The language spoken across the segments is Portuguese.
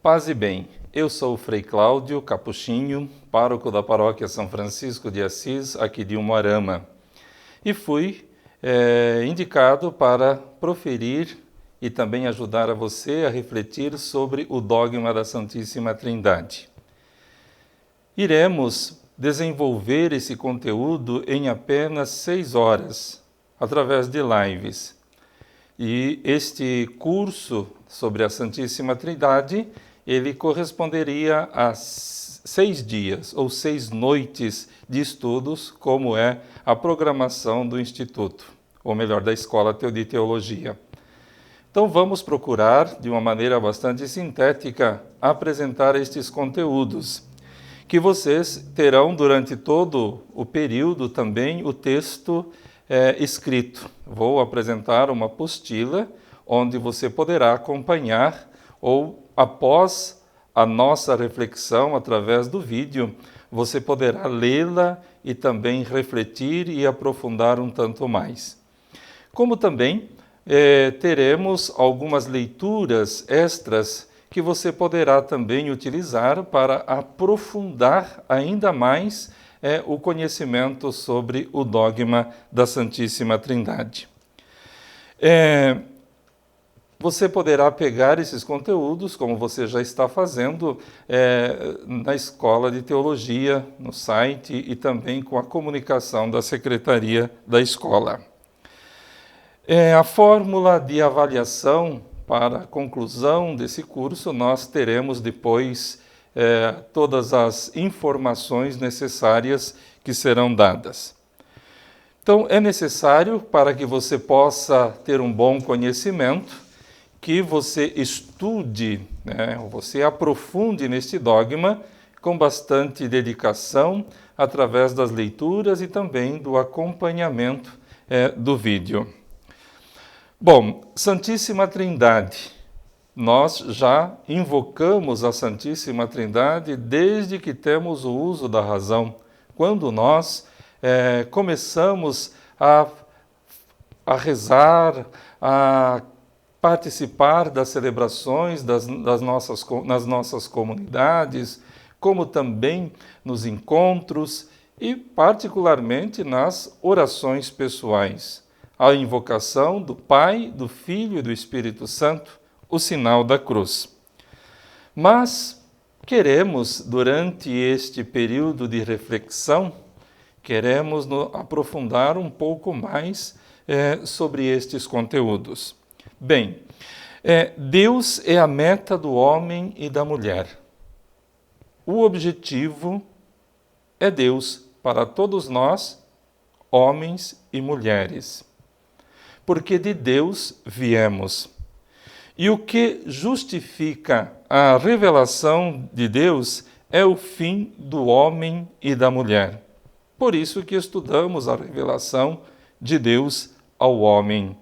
Paz e bem, eu sou o Frei Cláudio Capuchinho, pároco da paróquia São Francisco de Assis, aqui de Umuarama, e fui indicado para proferir e também ajudar a você a refletir sobre o dogma da Santíssima Trindade. Iremos desenvolver esse conteúdo em apenas 6 horas, através de lives. E este curso sobre a Santíssima Trindade, ele corresponderia a 6 dias ou 6 noites de estudos, como é a programação do Instituto, ou melhor, da Escola de Teologia. Então vamos procurar, de uma maneira bastante sintética, apresentar estes conteúdos, que vocês terão durante todo o período também o texto escrito. Vou apresentar uma apostila onde você poderá acompanhar ou após a nossa reflexão através do vídeo, você poderá lê-la e também refletir e aprofundar um tanto mais. Como também teremos algumas leituras extras que você poderá também utilizar para aprofundar ainda mais o conhecimento sobre o dogma da Santíssima Trindade. Você poderá pegar esses conteúdos, como você já está fazendo, na Escola de Teologia, no site e também com a comunicação da Secretaria da Escola. A fórmula de avaliação para a conclusão desse curso, nós teremos depois todas as informações necessárias que serão dadas. Então, é necessário, para que você possa ter um bom conhecimento, que você estude, você aprofunde neste dogma com bastante dedicação, através das leituras e também do acompanhamento do vídeo. Bom, Santíssima Trindade. Nós já invocamos a Santíssima Trindade desde que temos o uso da razão. Quando nós começamos a rezar, a participar das celebrações nas nossas comunidades, como também nos encontros e particularmente nas orações pessoais. A invocação do Pai, do Filho e do Espírito Santo, o sinal da cruz. Mas queremos, durante este período de reflexão, queremos aprofundar um pouco mais sobre estes conteúdos. Bem, Deus é a meta do homem e da mulher. O objetivo é Deus para todos nós, homens e mulheres. Porque de Deus viemos. E o que justifica a revelação de Deus é o fim do homem e da mulher. Por isso que estudamos a revelação de Deus ao homem.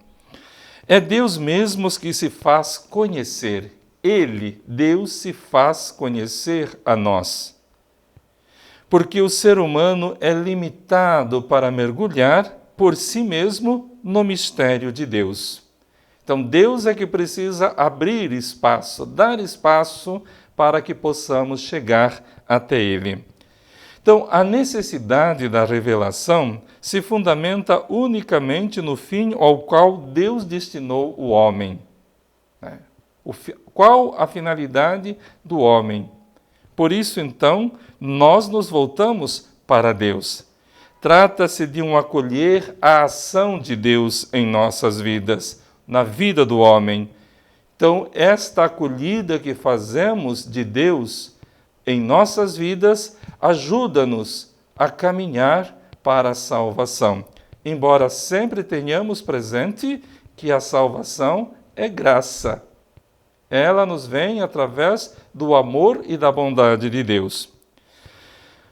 É Deus mesmo que se faz conhecer. Ele, Deus, se faz conhecer a nós. Porque o ser humano é limitado para mergulhar por si mesmo no mistério de Deus. Então, Deus é que precisa abrir espaço, dar espaço para que possamos chegar até Ele. Então, a necessidade da revelação se fundamenta unicamente no fim ao qual Deus destinou o homem. Qual a finalidade do homem? Por isso, então, nós nos voltamos para Deus. Trata-se de um acolher a ação de Deus em nossas vidas, na vida do homem. Então, esta acolhida que fazemos de Deus em nossas vidas ajuda-nos a caminhar para a salvação. Embora sempre tenhamos presente que a salvação é graça. Ela nos vem através do amor e da bondade de Deus.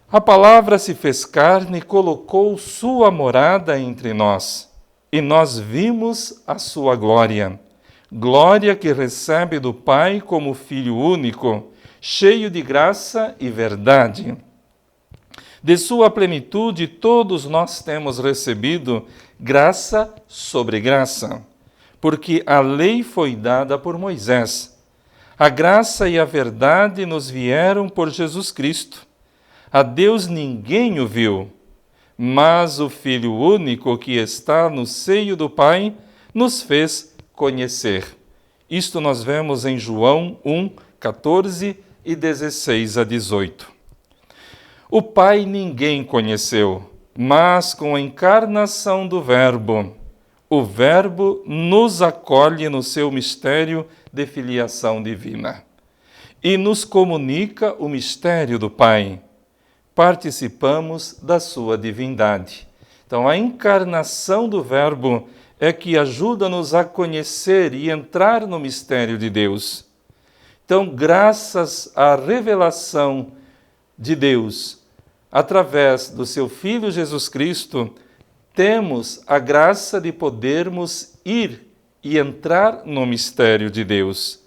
A palavra se fez carne e colocou sua morada entre nós, e nós vimos a sua glória. Glória que recebe do Pai como Filho único, cheio de graça e verdade. De sua plenitude todos nós temos recebido graça sobre graça, porque a lei foi dada por Moisés. A graça e a verdade nos vieram por Jesus Cristo. A Deus ninguém o viu, mas o Filho único que está no seio do Pai nos fez conhecer. Isto nós vemos em João 1, 14 e 16 a 18. O Pai ninguém conheceu, mas com a encarnação do Verbo, o Verbo nos acolhe no seu mistério de filiação divina e nos comunica o mistério do Pai. Participamos da sua divindade. Então, a encarnação do Verbo é que ajuda-nos a conhecer e entrar no mistério de Deus. Então, graças à revelação de Deus, através do seu Filho Jesus Cristo, temos a graça de podermos ir e entrar no mistério de Deus.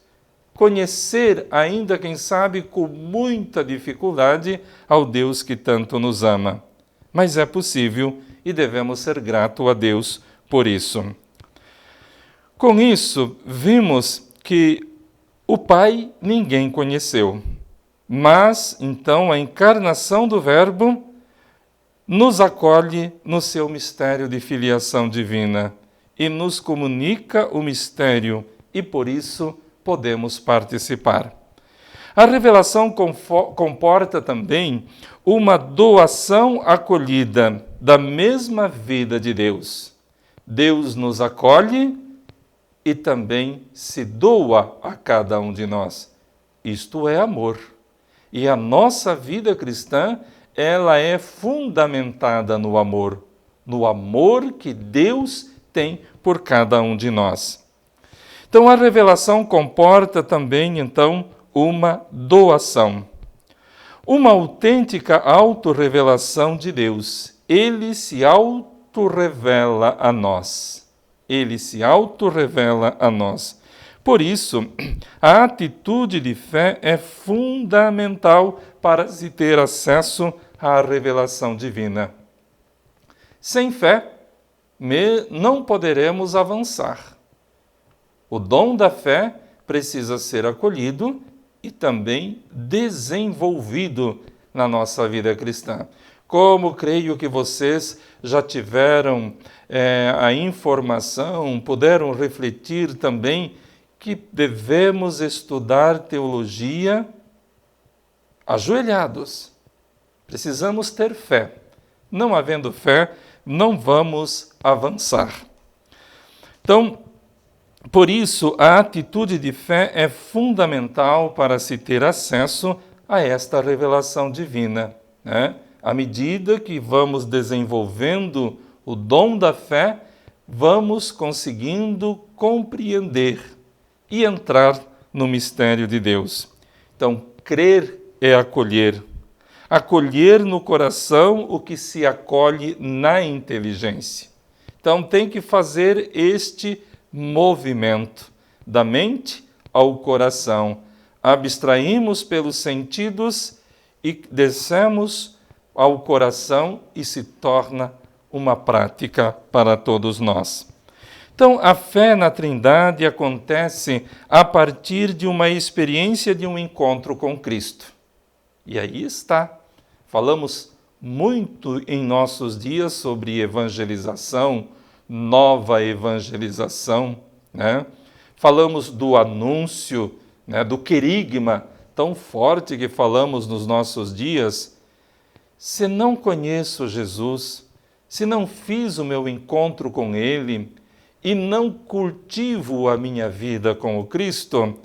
Conhecer, ainda quem sabe com muita dificuldade, ao Deus que tanto nos ama. Mas é possível e devemos ser gratos a Deus por isso. Com isso, vimos que o Pai ninguém conheceu, mas então a encarnação do Verbo nos acolhe no seu mistério de filiação divina e nos comunica o mistério e por isso podemos participar. A revelação comporta também uma doação acolhida da mesma vida de Deus. Deus nos acolhe e também se doa a cada um de nós. Isto é amor. E a nossa vida cristã, ela é fundamentada no amor que Deus tem por cada um de nós. Então, a revelação comporta também, então, uma doação. Uma autêntica autorrevelação de Deus. Ele se autorrevela a nós. Ele se autorrevela a nós. Por isso, a atitude de fé é fundamental para se ter acesso à revelação divina. Sem fé, não poderemos avançar. O dom da fé precisa ser acolhido e também desenvolvido na nossa vida cristã. Como creio que vocês já tiveram a informação, puderam refletir também que devemos estudar teologia ajoelhados. Precisamos ter fé. Não havendo fé, não vamos avançar. Então, por isso, a atitude de fé é fundamental para se ter acesso a esta revelação divina, né? À medida que vamos desenvolvendo o dom da fé, vamos conseguindo compreender e entrar no mistério de Deus. Então, crer é acolher. Acolher no coração o que se acolhe na inteligência. Então, tem que fazer este movimento da mente ao coração. Abstraímos pelos sentidos e descemos ao coração e se torna uma prática para todos nós. Então, a fé na Trindade acontece a partir de uma experiência de um encontro com Cristo. E aí está. Falamos muito em nossos dias sobre evangelização, nova evangelização, né? Falamos do anúncio, né, do querigma tão forte que falamos nos nossos dias. Se não conheço Jesus, se não fiz o meu encontro com Ele e não cultivo a minha vida com o Cristo,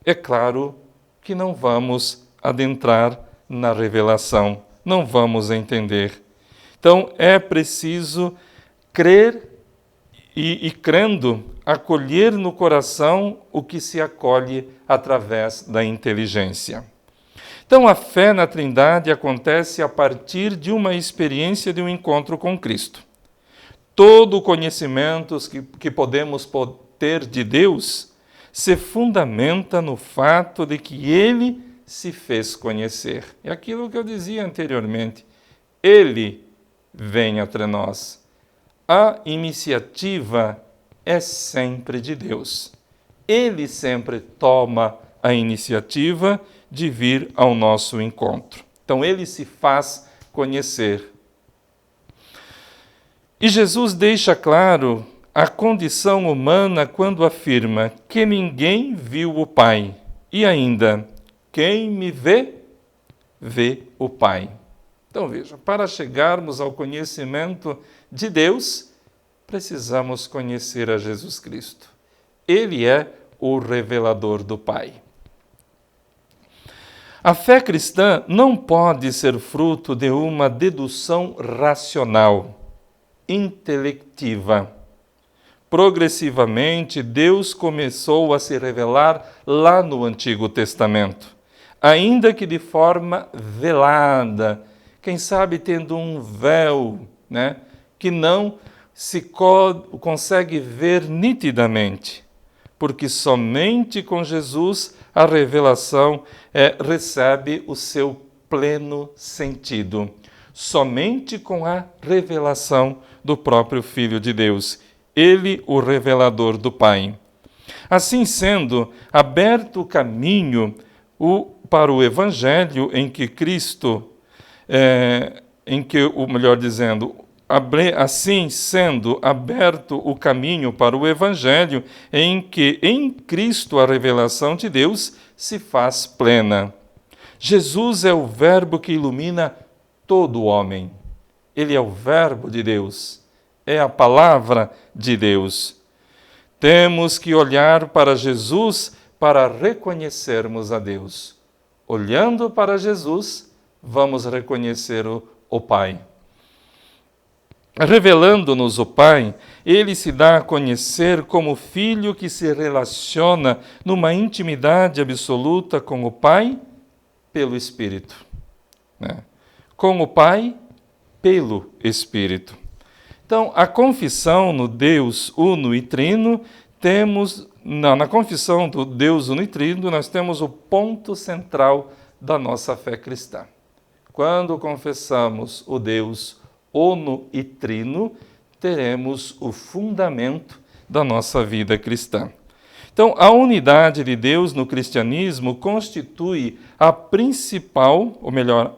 é claro que não vamos adentrar na revelação, não vamos entender. Então, é preciso crer e crendo, acolher no coração o que se acolhe através da inteligência. Então, a fé na Trindade acontece a partir de uma experiência de um encontro com Cristo. Todo o conhecimento que podemos ter de Deus se fundamenta no fato de que Ele se fez conhecer. É aquilo que eu dizia anteriormente. Ele vem entre nós. A iniciativa é sempre de Deus. Ele sempre toma a iniciativa de vir ao nosso encontro. Então, ele se faz conhecer. E Jesus deixa claro a condição humana quando afirma que ninguém viu o Pai. E ainda, quem me vê, vê o Pai. Então veja, para chegarmos ao conhecimento de Deus, precisamos conhecer a Jesus Cristo. Ele é o revelador do Pai. A fé cristã não pode ser fruto de uma dedução racional, intelectiva. Progressivamente, Deus começou a se revelar lá no Antigo Testamento, ainda que de forma velada, quem sabe tendo um véu, que não se consegue ver nitidamente, porque somente com Jesus a revelação recebe o seu pleno sentido. Somente com a revelação do próprio Filho de Deus, ele o revelador do Pai. Assim sendo, aberto o caminho para o Evangelho em que Cristo, assim sendo aberto o caminho para o Evangelho em que em Cristo a revelação de Deus se faz plena. Jesus é o Verbo que ilumina todo homem. Ele é o Verbo de Deus, é a Palavra de Deus. Temos que olhar para Jesus para reconhecermos a Deus. Olhando para Jesus, vamos reconhecer o Pai. Revelando-nos o Pai, ele se dá a conhecer como Filho que se relaciona numa intimidade absoluta com o Pai pelo Espírito. Com o Pai pelo Espírito. Então, a confissão no Deus Uno e Trino, na confissão do Deus Uno e Trino, nós temos o ponto central da nossa fé cristã. Quando confessamos o Deus Uno e Trino, teremos o fundamento da nossa vida cristã. Então, a unidade de Deus no cristianismo constitui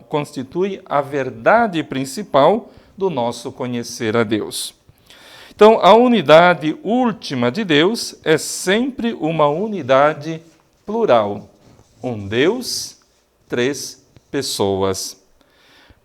constitui a verdade principal do nosso conhecer a Deus. Então, a unidade última de Deus é sempre uma unidade plural. Um Deus, três pessoas.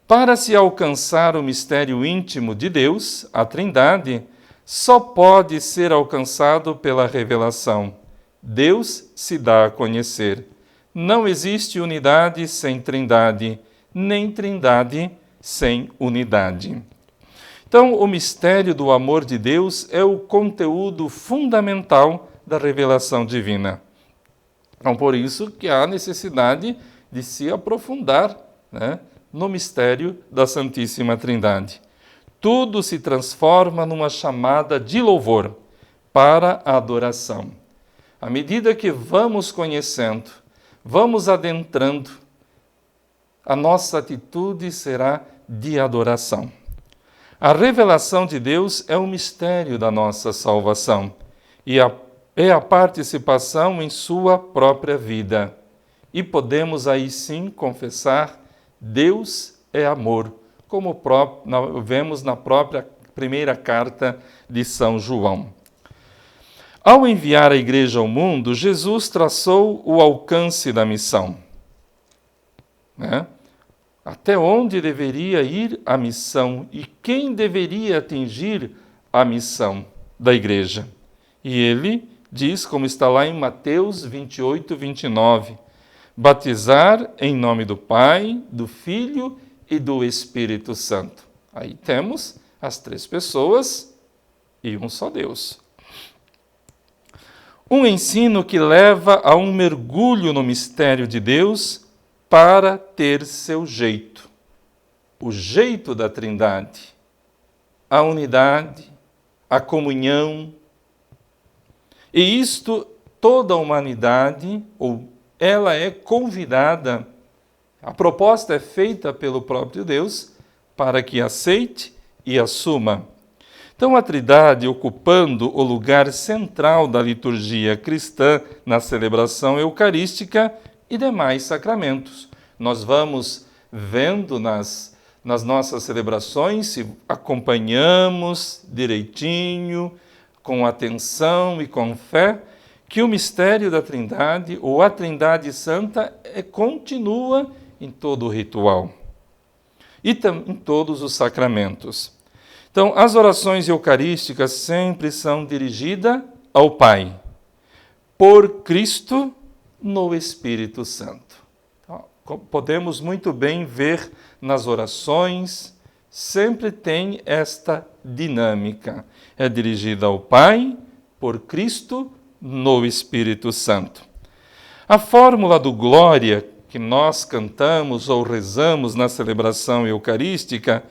Para se alcançar o mistério íntimo de Deus, a Trindade, só pode ser alcançado pela revelação. Deus se dá a conhecer. Não existe unidade sem Trindade, nem Trindade sem unidade. Então, o mistério do amor de Deus é o conteúdo fundamental da revelação divina. Então, por isso que há necessidade de se aprofundar, no mistério da Santíssima Trindade. Tudo se transforma numa chamada de louvor para a adoração. À medida que vamos conhecendo, vamos adentrando, a nossa atitude será de adoração. A revelação de Deus é o mistério da nossa salvação e é a participação em sua própria vida. E podemos aí sim confessar: Deus é amor, como vemos na própria primeira carta de São João. Ao enviar a igreja ao mundo, Jesus traçou o alcance da missão. Até onde deveria ir a missão e quem deveria atingir a missão da igreja. E ele diz, como está lá em Mateus 28, 29, batizar em nome do Pai, do Filho e do Espírito Santo. Aí temos as três pessoas e um só Deus. Um ensino que leva a um mergulho no mistério de Deus para ter seu jeito. O jeito da Trindade, a unidade, a comunhão. E isto, toda a humanidade, ela é convidada, a proposta é feita pelo próprio Deus para que aceite e assuma. Então, a Trindade ocupando o lugar central da liturgia cristã na celebração eucarística e demais sacramentos. Nós vamos vendo nas nossas celebrações, se acompanhamos direitinho, com atenção e com fé, que o mistério da Trindade, ou a Trindade Santa, continua em todo o ritual e em todos os sacramentos. Então, as orações eucarísticas sempre são dirigidas ao Pai, por Cristo no Espírito Santo. Então, podemos muito bem ver nas orações, sempre tem esta dinâmica. É dirigida ao Pai, por Cristo no Espírito Santo. A fórmula do Glória que nós cantamos ou rezamos na celebração eucarística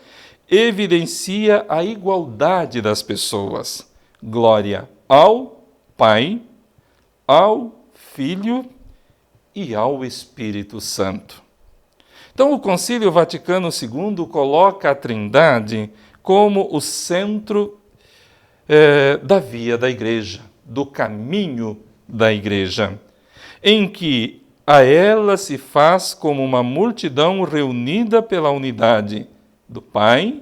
evidencia a igualdade das pessoas. Glória ao Pai, ao Filho e ao Espírito Santo. Então, o Concílio Vaticano II coloca a Trindade como o centro da via da Igreja, do caminho da Igreja, em que a ela se faz como uma multidão reunida pela unidade do Pai,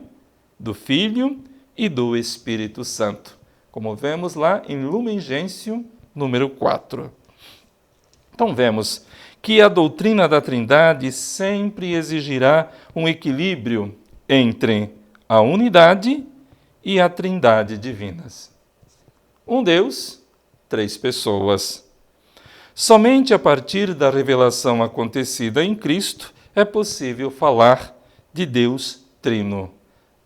do Filho e do Espírito Santo, como vemos lá em Lumen Gentium, número 4. Então vemos que a doutrina da Trindade sempre exigirá um equilíbrio entre a unidade e a Trindade divinas. Um Deus, 3 pessoas. Somente a partir da revelação acontecida em Cristo é possível falar de Deus Trino.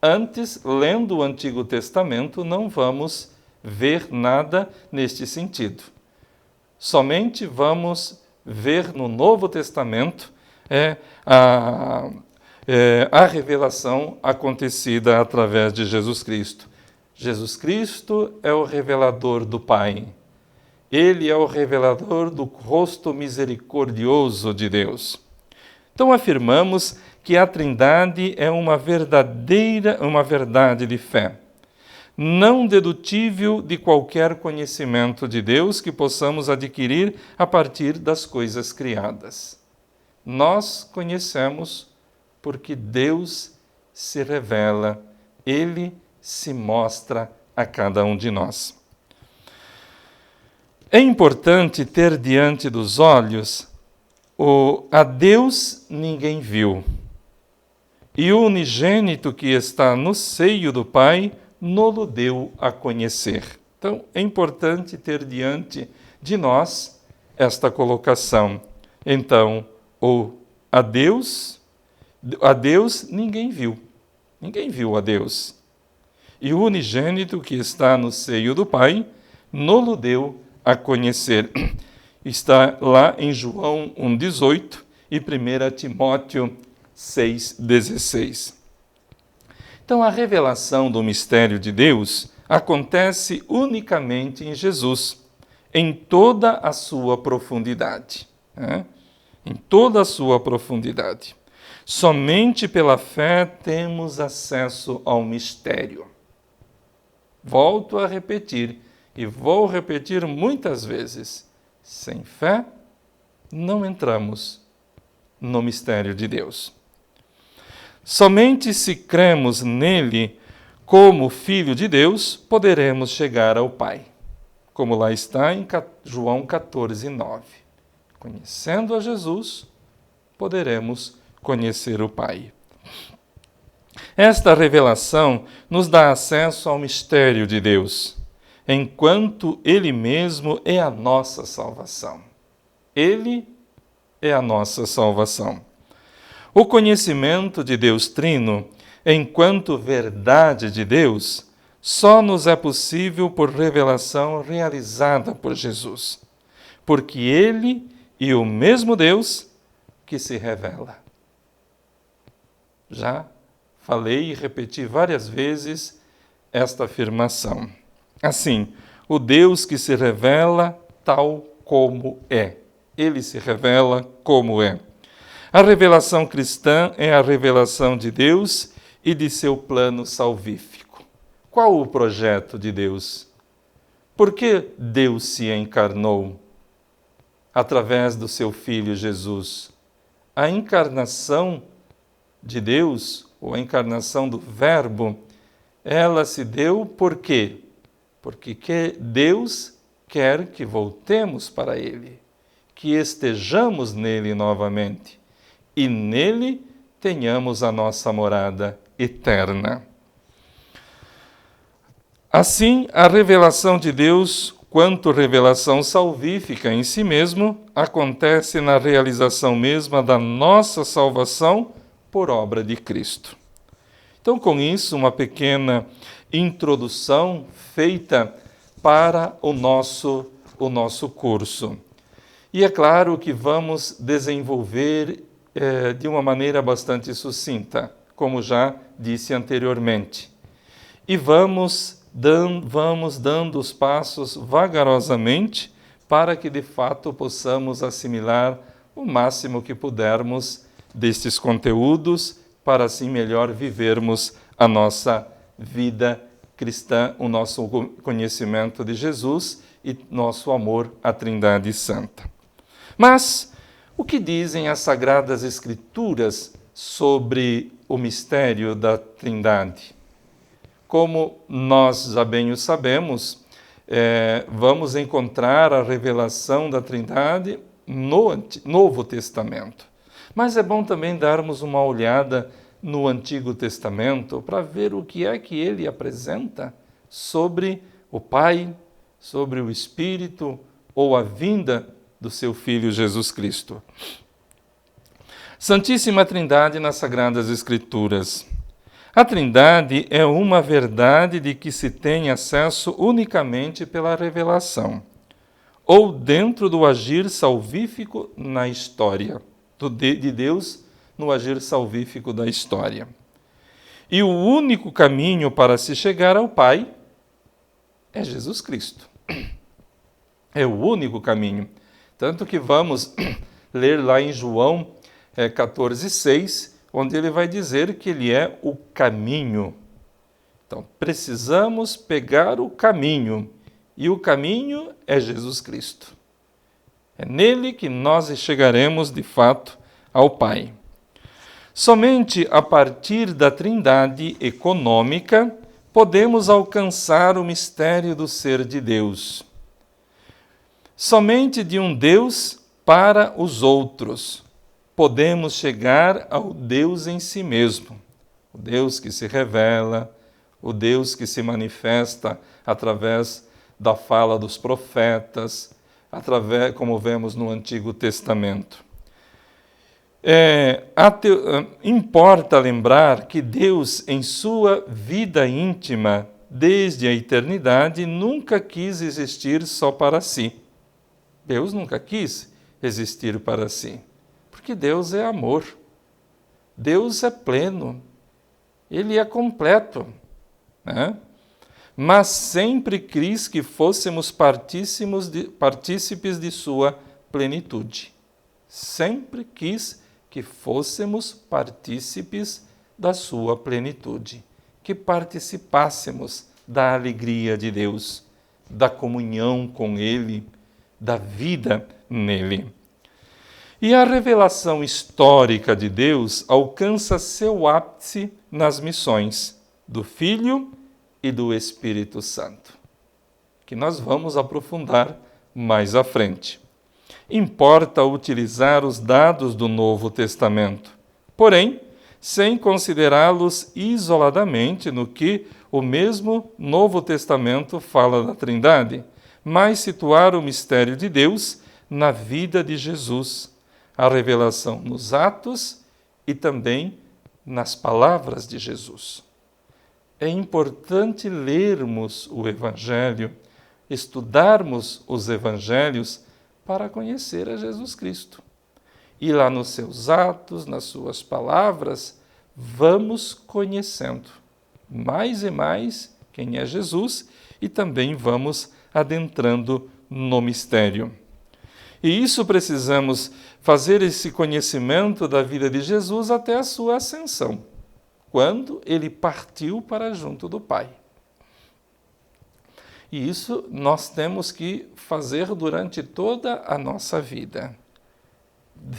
Antes, lendo o Antigo Testamento, não vamos ver nada neste sentido. Somente vamos ver no Novo Testamento a revelação acontecida através de Jesus Cristo. Jesus Cristo é o revelador do Pai. Ele é o revelador do rosto misericordioso de Deus. Então afirmamos que a Trindade é uma verdade de fé, não dedutível de qualquer conhecimento de Deus que possamos adquirir a partir das coisas criadas. Nós conhecemos porque Deus se revela, Ele se mostra a cada um de nós. É importante ter diante dos olhos a Deus ninguém viu, e o unigênito que está no seio do Pai no-lo deu a conhecer. Então, é importante ter diante de nós esta colocação. Então, a Deus ninguém viu a Deus. E o unigênito que está no seio do Pai no-lo deu a conhecer. Está lá em João 1,18 e 1 Timóteo 6,16. Então, a revelação do mistério de Deus acontece unicamente em Jesus, em toda a sua profundidade. Em toda a sua profundidade. Somente pela fé temos acesso ao mistério. Volto a repetir, e vou repetir muitas vezes: sem fé, não entramos no mistério de Deus. Somente se cremos nele como Filho de Deus, poderemos chegar ao Pai. Como lá está em João 14:9. Conhecendo a Jesus, poderemos conhecer o Pai. Esta revelação nos dá acesso ao mistério de Deus, enquanto Ele mesmo é a nossa salvação. Ele é a nossa salvação. O conhecimento de Deus Trino, enquanto verdade de Deus, só nos é possível por revelação realizada por Jesus, porque Ele é o mesmo Deus que se revela. Já falei e repeti várias vezes esta afirmação. Assim, o Deus que se revela tal como é. Ele se revela como é. A revelação cristã é a revelação de Deus e de seu plano salvífico. Qual o projeto de Deus? Por que Deus se encarnou através do seu Filho Jesus? A encarnação de Deus, ou a encarnação do Verbo, ela se deu por quê? Porque Deus quer que voltemos para Ele, que estejamos nele novamente e nele tenhamos a nossa morada eterna. Assim, a revelação de Deus, quanto revelação salvífica em si mesmo, acontece na realização mesma da nossa salvação por obra de Cristo. Então, com isso, uma pequena introdução feita para o nosso curso. E é claro que vamos desenvolver de uma maneira bastante sucinta, como já disse anteriormente. E vamos dando os passos vagarosamente para que, de fato, possamos assimilar o máximo que pudermos destes conteúdos, para assim melhor vivermos a nossa vida cristã, o nosso conhecimento de Jesus e nosso amor à Trindade Santa. Mas o que dizem as Sagradas Escrituras sobre o mistério da Trindade? Como nós já bem o sabemos, vamos encontrar a revelação da Trindade no Novo Testamento. Mas é bom também darmos uma olhada no Antigo Testamento para ver o que é que ele apresenta sobre o Pai, sobre o Espírito ou a vinda do seu Filho Jesus Cristo. Santíssima Trindade nas Sagradas Escrituras. A Trindade é uma verdade de que se tem acesso unicamente pela revelação, ou dentro do agir salvífico na história, de Deus no agir salvífico da história. E o único caminho para se chegar ao Pai é Jesus Cristo. É o único caminho. Tanto que vamos ler lá em João 14,6, onde ele vai dizer que ele é o caminho. Então, precisamos pegar o caminho, e o caminho é Jesus Cristo. É nele que nós chegaremos, de fato, ao Pai. Somente a partir da Trindade econômica podemos alcançar o mistério do ser de Deus. Somente de um Deus para os outros podemos chegar ao Deus em si mesmo, o Deus que se revela, o Deus que se manifesta através da fala dos profetas, como vemos no Antigo Testamento. Importa lembrar que Deus, em sua vida íntima, desde a eternidade, nunca quis existir só para si. Deus nunca quis existir para si, porque Deus é amor. Deus é pleno, Ele é completo, né? Mas sempre quis que fôssemos partícipes de sua plenitude. Sempre quis que fôssemos partícipes da sua plenitude, que participássemos da alegria de Deus, da comunhão com Ele, da vida nele. E a revelação histórica de Deus alcança seu ápice nas missões do Filho e do Espírito Santo, que nós vamos aprofundar mais à frente. Importa utilizar os dados do Novo Testamento, porém, sem considerá-los isoladamente no que o mesmo Novo Testamento fala da Trindade, mas situar o mistério de Deus na vida de Jesus, a revelação nos atos e também nas palavras de Jesus. É importante lermos o Evangelho, estudarmos os Evangelhos para conhecer a Jesus Cristo. E lá nos seus atos, nas suas palavras, vamos conhecendo mais e mais quem é Jesus e também vamos adentrando no mistério. E isso precisamos fazer esse conhecimento da vida de Jesus até a sua ascensão, quando ele partiu para junto do Pai. E isso nós temos que fazer durante toda a nossa vida.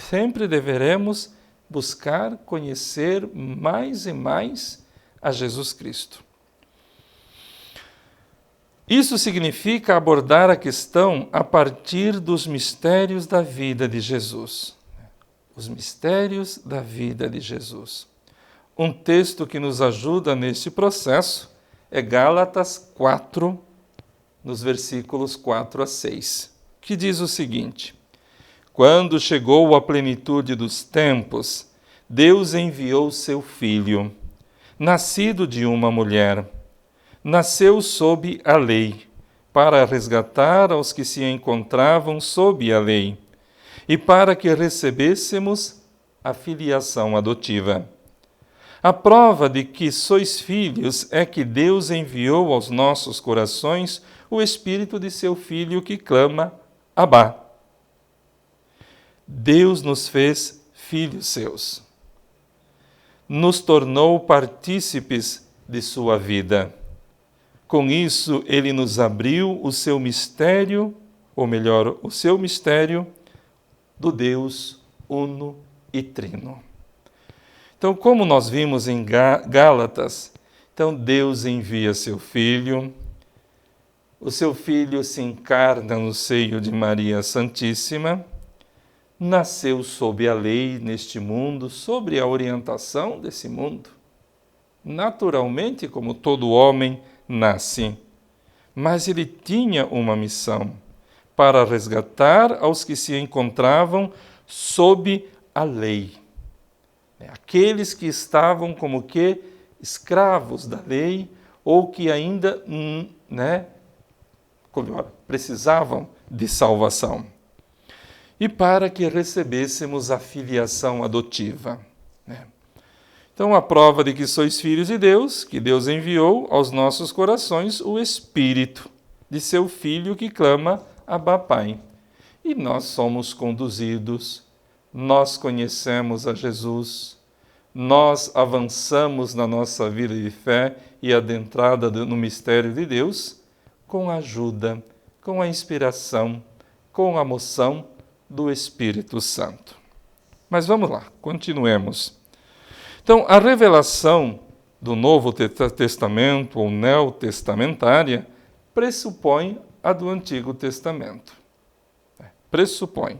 Sempre deveremos buscar conhecer mais e mais a Jesus Cristo. Isso significa abordar a questão a partir dos mistérios da vida de Jesus. Os mistérios da vida de Jesus. Um texto que nos ajuda neste processo é Gálatas 4, nos versículos 4 a 6, que diz o seguinte: Quando chegou a plenitude dos tempos, Deus enviou seu Filho, nascido de uma mulher. Nasceu sob a lei, para resgatar aos que se encontravam sob a lei, e para que recebêssemos a filiação adotiva. A prova de que sois filhos é que Deus enviou aos nossos corações o Espírito de seu Filho que clama, Abá. Deus nos fez filhos seus. Nos tornou partícipes de sua vida. Com isso, ele nos abriu o seu mistério, ou melhor, o seu mistério do Deus uno e trino. Então, como nós vimos em Gálatas, então Deus envia seu Filho, o seu Filho se encarna no seio de Maria Santíssima, nasceu sob a lei neste mundo, sob a orientação desse mundo, naturalmente, como todo homem nasce, mas ele tinha uma missão para resgatar aos que se encontravam sob a lei. Aqueles que estavam como que escravos da lei ou que ainda precisavam de salvação. E para que recebêssemos a filiação adotiva. Então, a prova de que sois filhos de Deus, que Deus enviou aos nossos corações o Espírito de seu Filho que clama, Abá, Pai. E nós somos conduzidos, nós conhecemos a Jesus, nós avançamos na nossa vida de fé e adentrada no mistério de Deus, com a ajuda, com a inspiração, com a moção do Espírito Santo. Mas vamos lá, continuemos. Então, a revelação do Novo Testamento ou neotestamentária pressupõe a do Antigo Testamento. Pressupõe.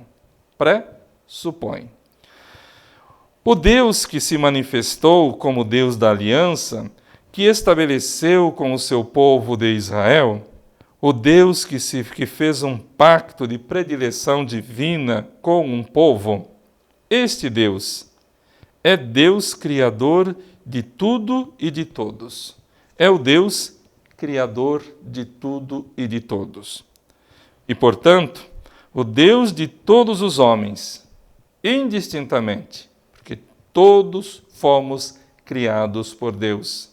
O Deus que se manifestou como Deus da aliança, que estabeleceu com o seu povo de Israel, o Deus que fez um pacto de predileção divina com um povo, este Deus é Deus criador de tudo e de todos. É o Deus criador de tudo e de todos. E, portanto, o Deus de todos os homens, indistintamente, porque todos fomos criados por Deus.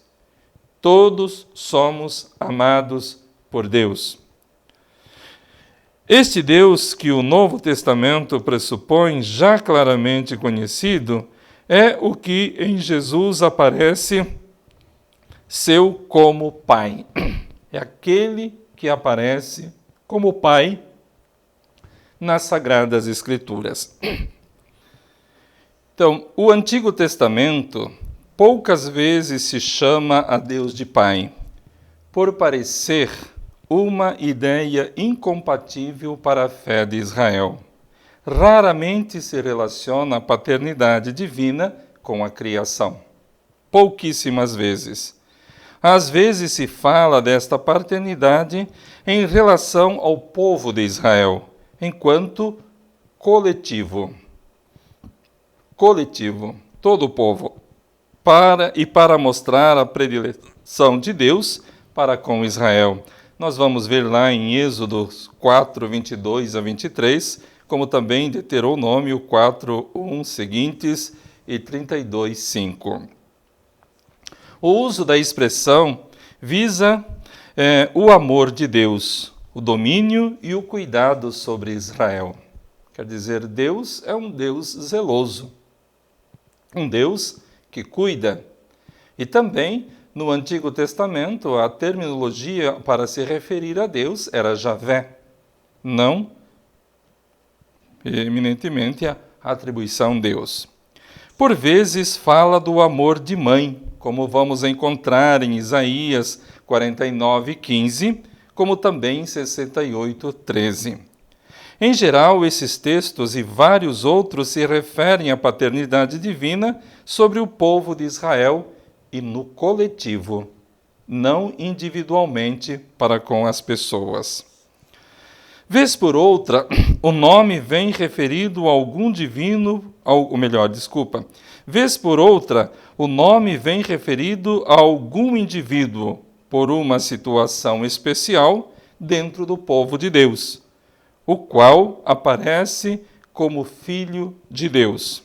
Todos somos amados por Deus. Este Deus que o Novo Testamento pressupõe, já claramente conhecido, é o que em Jesus aparece seu como Pai. É aquele que aparece como Pai nas Sagradas Escrituras. Então, o Antigo Testamento poucas vezes se chama a Deus de Pai, por parecer uma ideia incompatível para a fé de Israel. Raramente se relaciona a paternidade divina com a criação. Pouquíssimas vezes. Às vezes se fala desta paternidade em relação ao povo de Israel, enquanto coletivo. Todo o povo, para mostrar a predileção de Deus para com Israel. Nós vamos ver lá em Êxodo 4, 22 a 23, como também Deuteronômio 4, 1 seguintes e 32, 5. O uso da expressão visa o amor de Deus, o domínio e o cuidado sobre Israel. Quer dizer, Deus é um Deus zeloso, um Deus que cuida. E também no Antigo Testamento, a terminologia para se referir a Deus era Javé, não eminentemente a atribuição Deus. Por vezes fala do amor de mãe, como vamos encontrar em Isaías 49:15, como também em 68:13. Em geral, esses textos e vários outros se referem à paternidade divina sobre o povo de Israel e no coletivo, não individualmente para com as pessoas. Vez por outra, o nome vem referido a algum divino, vez por outra, o nome vem referido a algum indivíduo por uma situação especial dentro do povo de Deus, o qual aparece como Filho de Deus.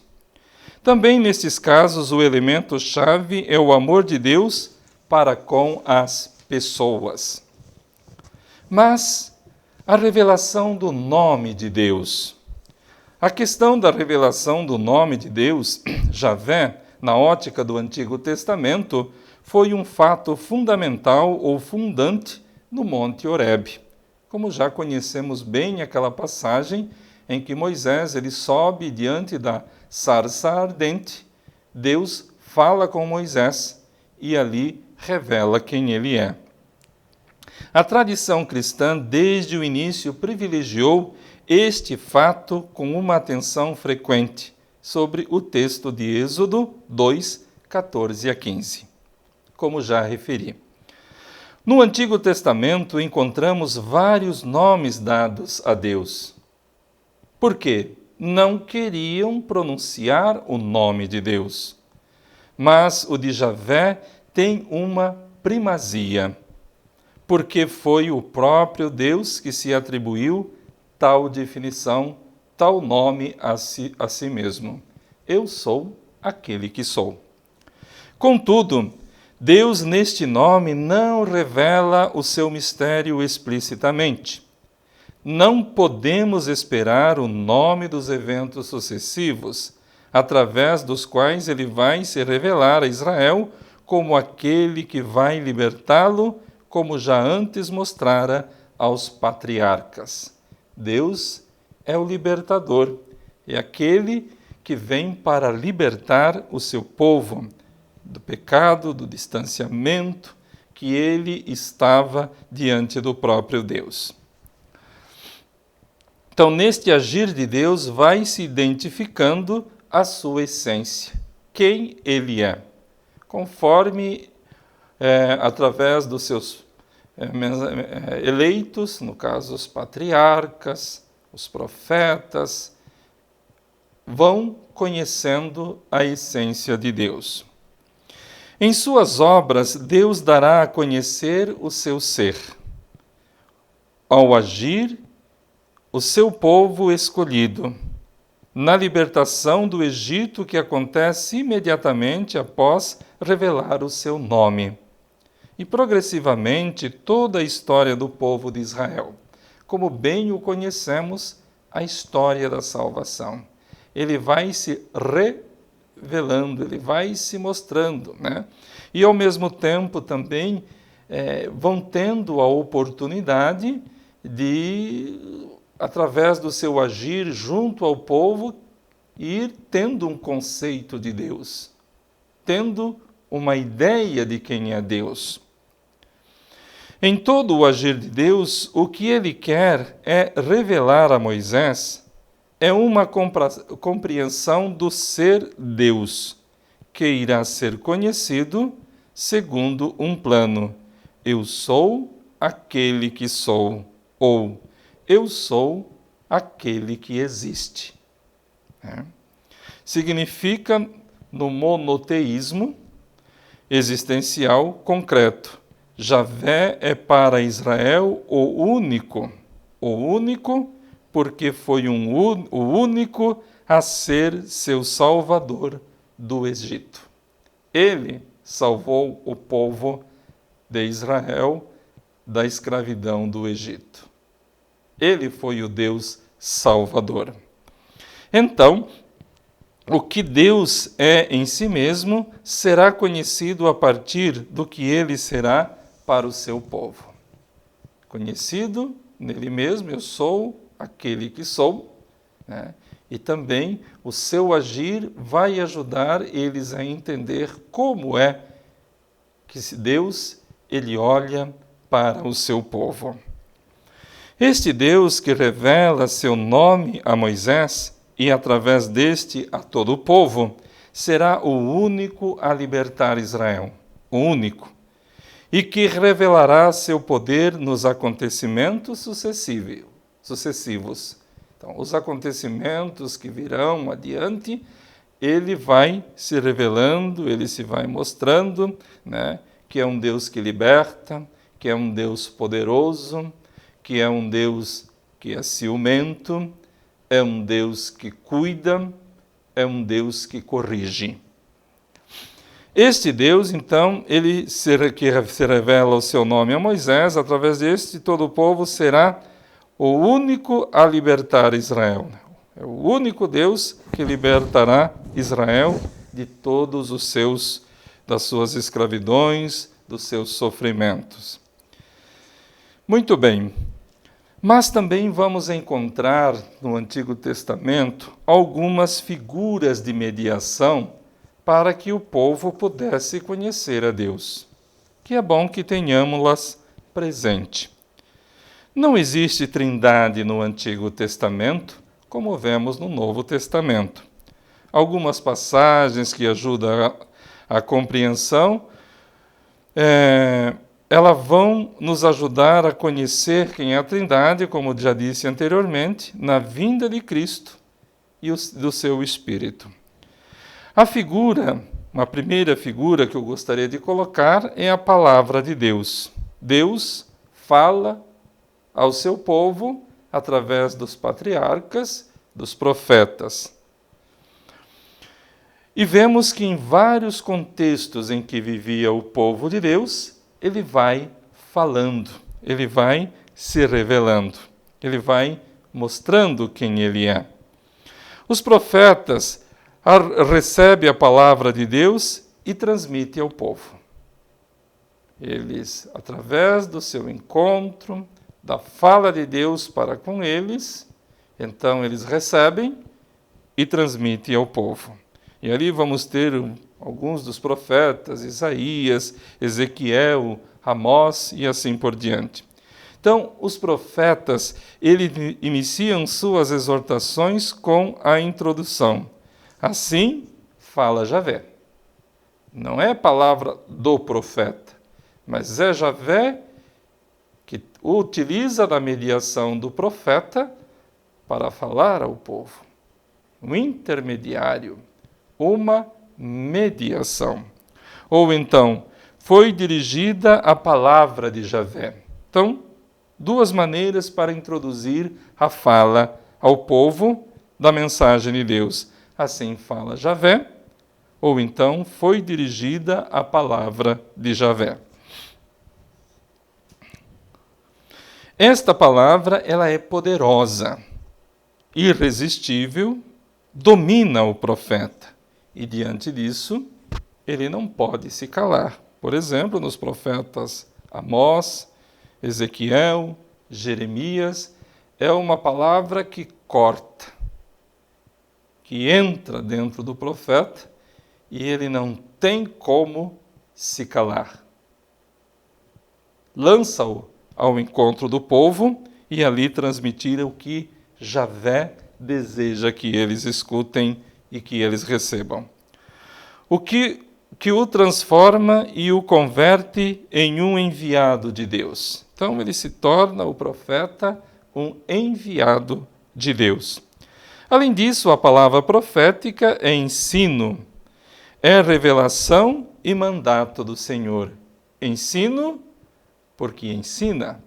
Também nestes casos, o elemento-chave é o amor de Deus para com as pessoas. Mas a revelação do nome de Deus. A questão da revelação do nome de Deus, Javé, na ótica do Antigo Testamento, foi um fato fundamental ou fundante no Monte Horebe. Como já conhecemos bem aquela passagem em que Moisés ele sobe diante da sarça ardente, Deus fala com Moisés e ali revela quem ele é. A tradição cristã, desde o início, privilegiou este fato com uma atenção frequente sobre o texto de Êxodo 2, 14 a 15, como já referi. No Antigo Testamento, encontramos vários nomes dados a Deus. Por quê? Não queriam pronunciar o nome de Deus. Mas o de Javé tem uma primazia, porque foi o próprio Deus que se atribuiu tal definição, tal nome a si mesmo. Eu sou aquele que sou. Contudo, Deus neste nome não revela o seu mistério explicitamente. Não podemos esperar o nome dos eventos sucessivos, através dos quais ele vai se revelar a Israel como aquele que vai libertá-lo, como já antes mostrara aos patriarcas. Deus é o libertador, é aquele que vem para libertar o seu povo do pecado, do distanciamento que ele estava diante do próprio Deus. Então, neste agir de Deus, vai se identificando a sua essência, quem ele é, conforme através dos seus eleitos, no caso os patriarcas, os profetas, vão conhecendo a essência de Deus. Em suas obras, Deus dará a conhecer o seu ser. Ao agir, o seu povo escolhido, na libertação do Egito que acontece imediatamente após revelar o seu nome. E progressivamente toda a história do povo de Israel, como bem o conhecemos, a história da salvação. Ele vai se revelando, ele vai se mostrando, né? E ao mesmo tempo também vão tendo a oportunidade de, através do seu agir junto ao povo, ir tendo um conceito de Deus, tendo uma ideia de quem é Deus. Em todo o agir de Deus, o que ele quer é revelar a Moisés uma compreensão do ser Deus, que irá ser conhecido segundo um plano. Eu sou aquele que sou, ou eu sou aquele que existe. Significa, no monoteísmo existencial concreto, Javé é para Israel o único porque foi o único a ser seu salvador do Egito. Ele salvou o povo de Israel da escravidão do Egito. Ele foi o Deus Salvador. Então, o que Deus é em si mesmo será conhecido a partir do que ele será para o seu povo. Conhecido nele mesmo, eu sou aquele que sou, né? E também o seu agir vai ajudar eles a entender como é que Deus ele olha para o seu povo. Este Deus que revela seu nome a Moisés e através deste a todo o povo, será o único a libertar Israel, o único, e que revelará seu poder nos acontecimentos sucessivos. Então, os acontecimentos que virão adiante, ele vai se revelando, ele se vai mostrando, né, que é um Deus que liberta, que é um Deus poderoso, que é um Deus que é ciumento, é um Deus que cuida, é um Deus que corrige. Este Deus, então, que se revela o seu nome a Moisés, através deste todo o povo será o único a libertar Israel. É o único Deus que libertará Israel de todos das suas escravidões, dos seus sofrimentos. Muito bem. Mas também vamos encontrar no Antigo Testamento algumas figuras de mediação para que o povo pudesse conhecer a Deus, que é bom que tenhamos-las presente. Não existe trindade no Antigo Testamento, como vemos no Novo Testamento. Algumas passagens que ajudam a compreensão elas vão nos ajudar a conhecer quem é a Trindade, como já disse anteriormente, na vinda de Cristo e do seu Espírito. Uma primeira figura que eu gostaria de colocar é a palavra de Deus. Deus fala ao seu povo através dos patriarcas, dos profetas. E vemos que em vários contextos em que vivia o povo de Deus, ele vai falando, ele vai se revelando, ele vai mostrando quem ele é. Os profetas recebem a palavra de Deus e transmitem ao povo. Eles, através do seu encontro, da fala de Deus para com eles, então eles recebem e transmitem ao povo. E ali vamos ter alguns dos profetas, Isaías, Ezequiel, Amós e assim por diante. Então, os profetas, eles iniciam suas exortações com a introdução. Assim fala Javé. Não é a palavra do profeta, mas é Javé que utiliza da mediação do profeta para falar ao povo. Um intermediário, uma mediação. Ou então, foi dirigida a palavra de Javé. Então, duas maneiras para introduzir a fala ao povo da mensagem de Deus. Assim fala Javé, ou então foi dirigida a palavra de Javé. Esta palavra, ela é poderosa, irresistível, domina o profeta. E diante disso, ele não pode se calar. Por exemplo, nos profetas Amós, Ezequiel, Jeremias, é uma palavra que corta, que entra dentro do profeta e ele não tem como se calar. Lança-o ao encontro do povo e ali transmitir o que Javé deseja que eles escutem e que eles recebam. O que o transforma e o converte em um enviado de Deus. Então ele se torna, o profeta, um enviado de Deus. Além disso, a palavra profética é ensino, é revelação e mandato do Senhor. Ensino, porque ensina,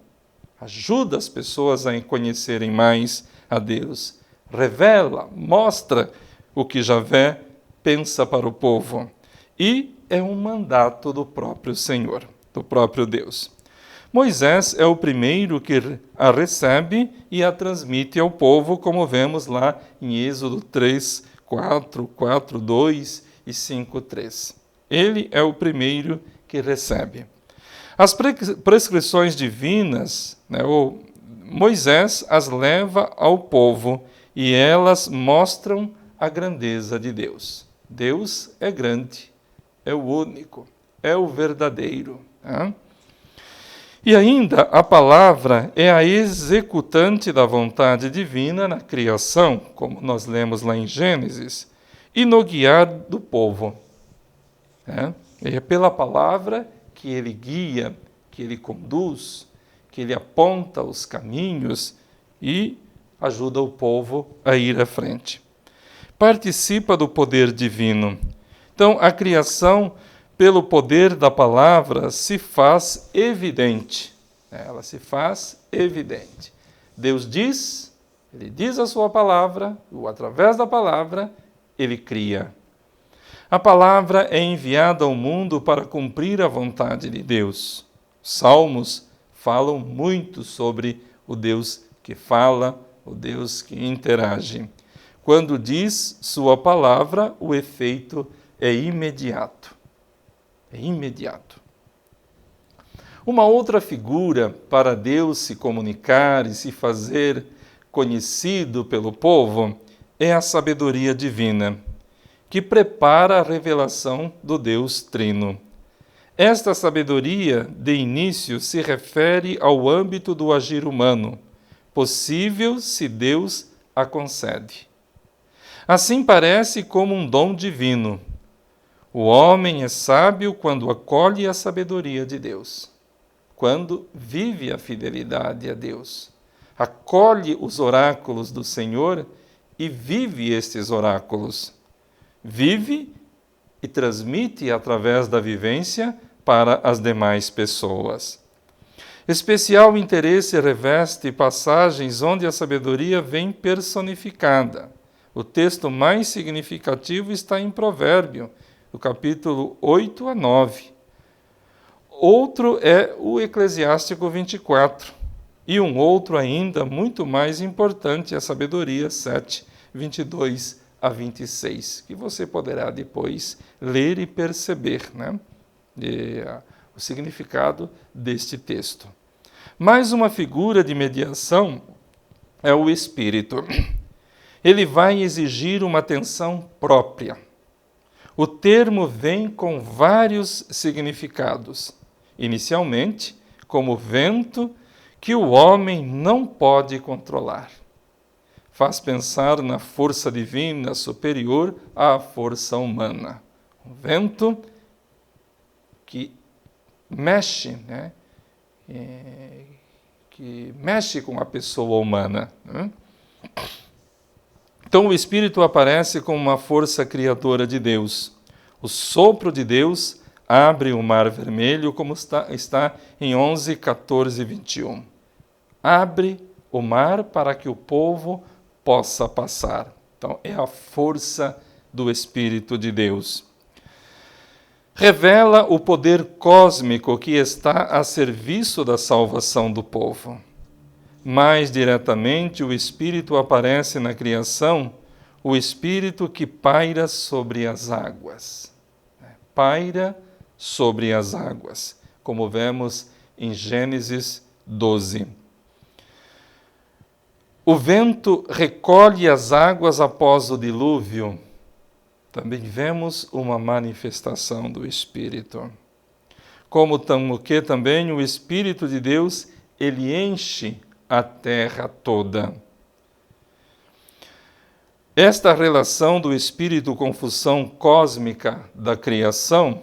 ajuda as pessoas a conhecerem mais a Deus. Revela, mostra o que Javé pensa para o povo. E é um mandato do próprio Senhor, do próprio Deus. Moisés é o primeiro que a recebe e a transmite ao povo, como vemos lá em Êxodo 3, 4, 4, 2 e 5, 3. Ele é o primeiro que recebe. As prescrições divinas, Moisés as leva ao povo e elas mostram a grandeza de Deus. Deus é grande, é o único, é o verdadeiro. E ainda a palavra é a executante da vontade divina na criação, como nós lemos lá em Gênesis, e no guiar do povo. É pela palavra que ele guia, que ele conduz, que ele aponta os caminhos e ajuda o povo a ir à frente. Participa do poder divino. Então, a criação, pelo poder da palavra, se faz evidente. Ela se faz evidente. Deus diz, ele diz a sua palavra, ou através da palavra, ele cria. A palavra é enviada ao mundo para cumprir a vontade de Deus. Os Salmos falam muito sobre o Deus que fala, o Deus que interage. Quando diz sua palavra, o efeito é imediato. É imediato. Uma outra figura para Deus se comunicar e se fazer conhecido pelo povo é a sabedoria divina, que prepara a revelação do Deus Trino. Esta sabedoria, de início, se refere ao âmbito do agir humano, possível se Deus a concede. Assim parece como um dom divino. O homem é sábio quando acolhe a sabedoria de Deus, quando vive a fidelidade a Deus, acolhe os oráculos do Senhor e vive estes oráculos. Vive e transmite através da vivência para as demais pessoas. Especial interesse reveste passagens onde a sabedoria vem personificada. O texto mais significativo está em Provérbio, do capítulo 8 a 9. Outro é o Eclesiástico 24. E um outro ainda muito mais importante é a Sabedoria 7, 22 a 26, que você poderá depois ler e perceber, o significado deste texto. Mais uma figura de mediação é o Espírito. Ele vai exigir uma atenção própria. O termo vem com vários significados. Inicialmente, como vento que o homem não pode controlar. Faz pensar na força divina superior à força humana. Um vento que mexe, que mexe com a pessoa humana. Então o Espírito aparece como uma força criadora de Deus. O sopro de Deus abre o mar vermelho, como está em 11, 14 e 21. Abre o mar para que o povo possa passar. Então, é a força do Espírito de Deus. Revela o poder cósmico que está a serviço da salvação do povo. Mais diretamente, o Espírito aparece na criação, o Espírito que paira sobre as águas. Paira sobre as águas, como vemos em Gênesis 12. O vento recolhe as águas após o dilúvio. Também vemos uma manifestação do Espírito. Como que também o Espírito de Deus, ele enche a terra toda. Esta relação do Espírito com função cósmica da criação,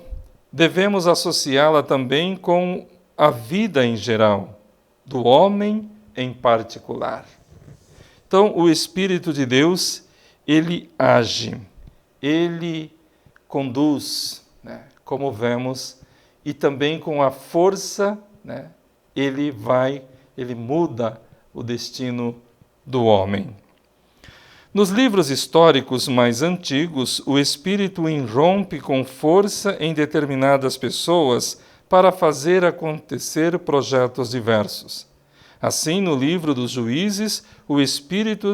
devemos associá-la também com a vida em geral, do homem em particular. Então, o Espírito de Deus, ele age, ele conduz, como vemos, e também com a força, ele muda o destino do homem. Nos livros históricos mais antigos, o Espírito irrompe com força em determinadas pessoas para fazer acontecer projetos diversos. Assim, no livro dos Juízes, o Espírito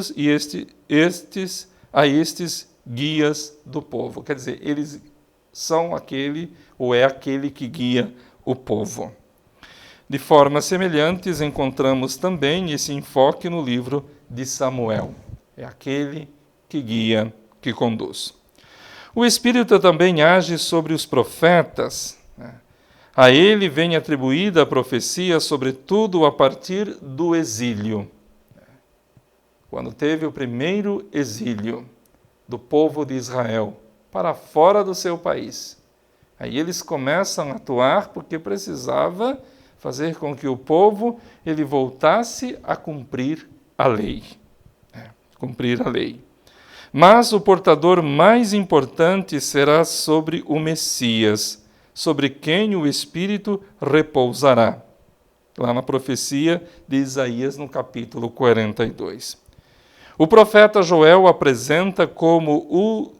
a estes guias do povo. Quer dizer, eles são aquele, ou é aquele que guia o povo. De forma semelhante, encontramos também esse enfoque no livro de Samuel. É aquele que guia, que conduz. O Espírito também age sobre os profetas. A ele vem atribuída a profecia, sobretudo a partir do exílio. Quando teve o primeiro exílio do povo de Israel para fora do seu país. Aí eles começam a atuar porque precisava fazer com que o povo ele voltasse a cumprir a lei. Cumprir a lei. Mas o portador mais importante será sobre o Messias, sobre quem o Espírito repousará. Lá na profecia de Isaías, no capítulo 42. O profeta Joel apresenta como o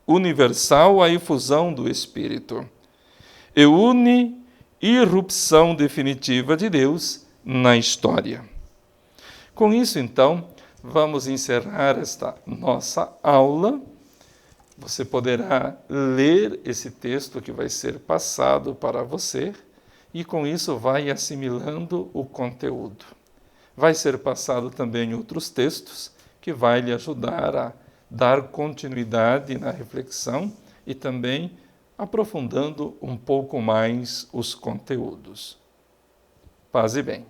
universal a efusão do Espírito e une irrupção definitiva de Deus na história. Com isso, então, vamos encerrar esta nossa aula. Você poderá ler esse texto que vai ser passado para você e, com isso, vai assimilando o conteúdo. Vai ser passado também outros textos que vai lhe ajudar a dar continuidade na reflexão e também aprofundando um pouco mais os conteúdos. Paz e bem.